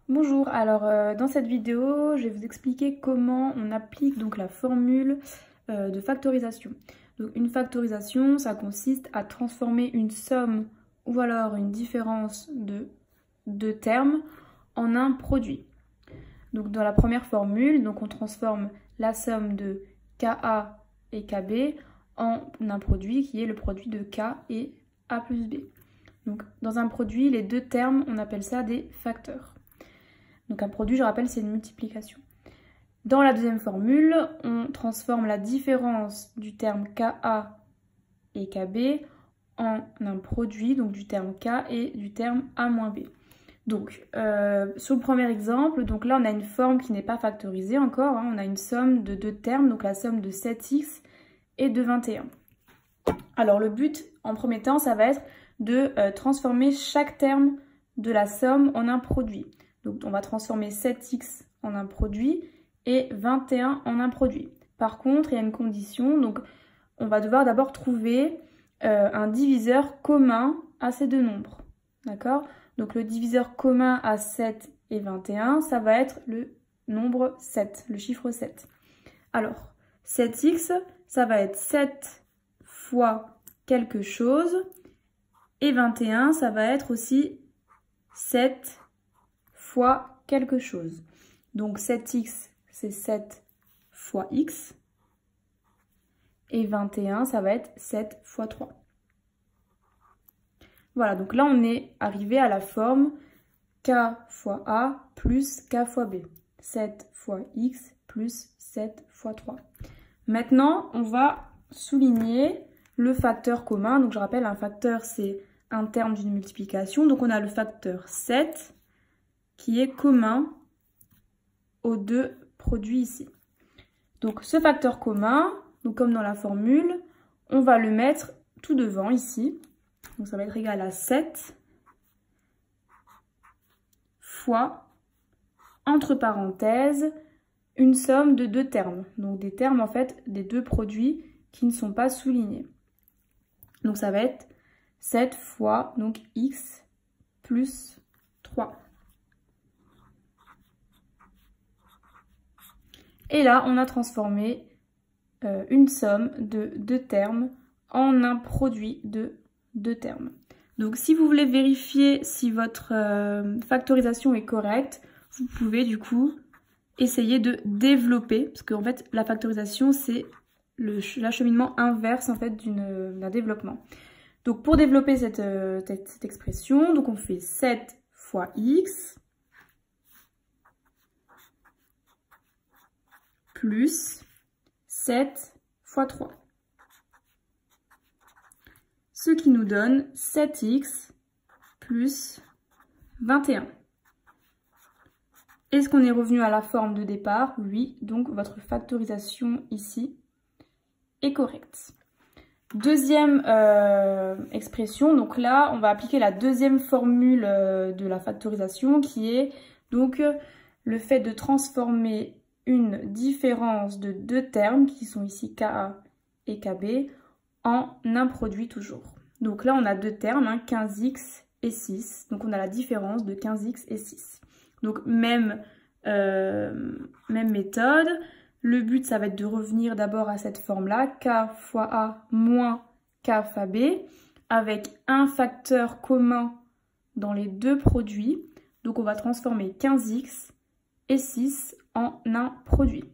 Bonjour, alors dans cette vidéo, je vais vous expliquer comment on applique donc la formule de factorisation. Donc une factorisation, ça consiste à transformer une somme ou alors une différence de deux termes en un produit. Donc dans la première formule, donc on transforme la somme de KA et KB en un produit qui est le produit de K et A plus B. Donc dans un produit, les deux termes, on appelle ça des facteurs. Donc un produit, je rappelle, c'est une multiplication. Dans la deuxième formule, on transforme la différence du terme KA et KB en un produit, donc du terme K et du terme A moins B. Donc, sur le premier exemple, donc là on a une forme qui n'est pas factorisée encore, hein, on a une somme de deux termes, donc la somme de 7x et de 21. Alors le but, en premier temps, ça va être de transformer chaque terme de la somme en un produit. Donc on va transformer 7x en un produit et 21 en un produit. Par contre, il y a une condition, donc on va devoir d'abord trouver un diviseur commun à ces deux nombres. D'accord? Donc le diviseur commun à 7 et 21, ça va être le nombre 7, le chiffre 7. Alors, 7x, ça va être 7 fois quelque chose, et 21, ça va être aussi 7 fois quelque chose. Donc 7x, c'est 7 fois x. Et 21, ça va être 7 fois 3. Voilà, donc là, on est arrivé à la forme k fois a plus k fois b. 7 fois x plus 7 fois 3. Maintenant, on va souligner le facteur commun. Donc je rappelle, un facteur, c'est un terme d'une multiplication. Donc on a le facteur 7 qui est commun aux deux produits ici. Donc ce facteur commun, donc comme dans la formule, on va le mettre tout devant ici. Donc ça va être égal à 7 fois, entre parenthèses, une somme de deux termes. Donc des termes en fait des deux produits qui ne sont pas soulignés. Donc ça va être 7 fois donc x plus 3. Et là, on a transformé une somme de deux termes en un produit de deux termes. Donc si vous voulez vérifier si votre factorisation est correcte, vous pouvez du coup essayer de développer, parce qu'en fait la factorisation c'est l'acheminement inverse en fait d'un développement. Donc pour développer cette expression, donc on fait 7 fois x plus 7 fois 3. Ce qui nous donne 7x plus 21. Est-ce qu'on est revenu à la forme de départ? Oui, donc votre factorisation ici est correcte. Deuxième expression, donc là on va appliquer la deuxième formule de la factorisation qui est donc le fait de transformer une différence de deux termes qui sont ici KA et KB en un produit toujours. Donc là on a deux termes, hein, 15x et 6, donc on a la différence de 15x et 6. Donc même méthode. Le but, ça va être de revenir d'abord à cette forme-là, k fois a moins k fois b, avec un facteur commun dans les deux produits. Donc on va transformer 15x et 6 en un produit.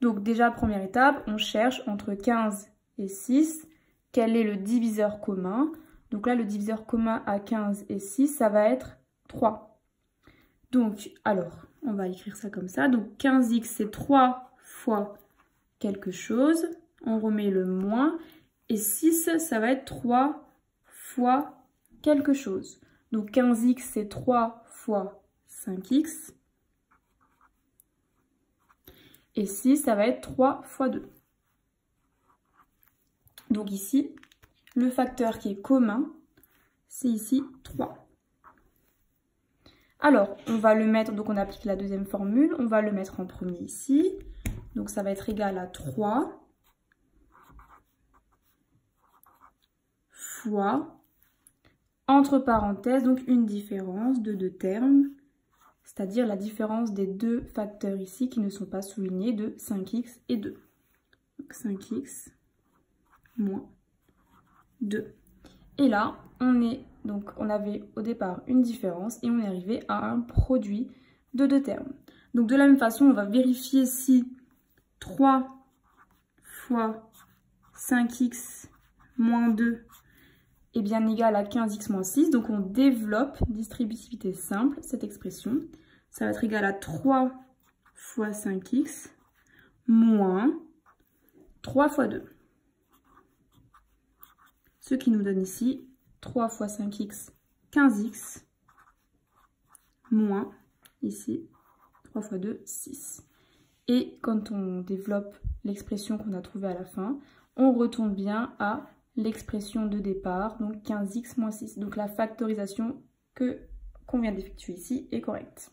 Donc déjà, première étape, on cherche entre 15 et 6, quel est le diviseur commun. Donc là, le diviseur commun à 15 et 6, ça va être 3. Donc, alors, on va écrire ça comme ça. Donc 15x, c'est 3 fois quelque chose. On remet le moins. Et 6, ça va être 3 fois quelque chose. Donc 15x, c'est 3 fois 5x. Et 6, ça va être 3 fois 2. Donc ici, le facteur qui est commun, c'est ici 3. Alors, on va le mettre, donc on applique la deuxième formule, on va le mettre en premier ici. Donc ça va être égal à 3 fois, entre parenthèses, donc une différence de deux termes, c'est-à-dire la différence des deux facteurs ici qui ne sont pas soulignés de 5x et 2. Donc 5x moins 2. Et là, on avait au départ une différence et on est arrivé à un produit de deux termes. Donc de la même façon, on va vérifier si 3 fois 5x moins 2 est bien égal à 15x moins 6. Donc on développe, distributivité simple, cette expression. Ça va être égal à 3 fois 5x moins 3 fois 2. Ce qui nous donne ici 3 fois 5x, 15x, moins, ici, 3 fois 2, 6. Et quand on développe l'expression qu'on a trouvée à la fin, on retourne bien à l'expression de départ, donc 15x moins 6. Donc la factorisation qu'on vient d'effectuer ici est correcte.